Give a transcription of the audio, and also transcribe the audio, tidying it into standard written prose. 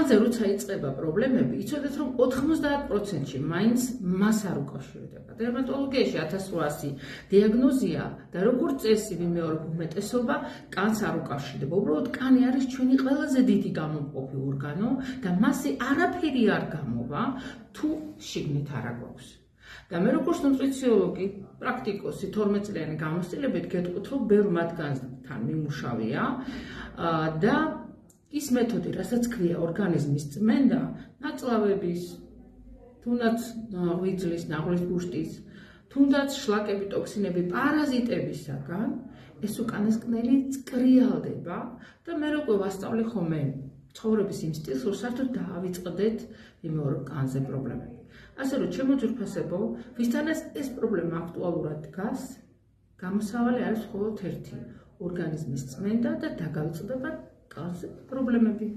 მათზე როცა იწყება პრობლემები, იცოდეთ რომ 90%-ში მაინც მას არ უკავშირდება. დერმატოლოგიაში 1800 დიაგნოზია და როგორც წესი ვიმეორებ უმეტესობა კანს არ უკავშირდება. უბრალოდ კანი არის ჩვენი ყველაზე დიდი გამომყოფი ორგანო და მასზე არაფერი არ გამოვა თუ შიგნით არ აგვაქვს. და მე როგორც ნუტრიციოლოგი, პრაქტიკოსი 12 წლიანი გამოცდილებით გეტყვით რომ ბევრ მათგანთან მიმუშავია და ის მეთოდი, რასაც ქვია ორგანიზმის წმენდა, ნაწლავების, თუნდაც ღვიძლის, ნაღლის ბუშტის, თუნდაც შლაკები, ტოქსინები, პარაზიტებისაგან, ეს უკანასკნელი წკრიალდება და მე უკვე ვასწავლე ხოლმე ცხოვრების იმ სტილს, რომ საერთოდ დაავიწყდეთ იმეორებ კანზე პრობლემები. ასე რომ ჩემო ძვირფასებო, ვისთანაც ეს პრობლემა აქტუალურად დგას, გამოსავალი არის მხოლოდ ერთი, ორგანიზმის წმენდა და დაგავიწყდება კანზე პრობლემები.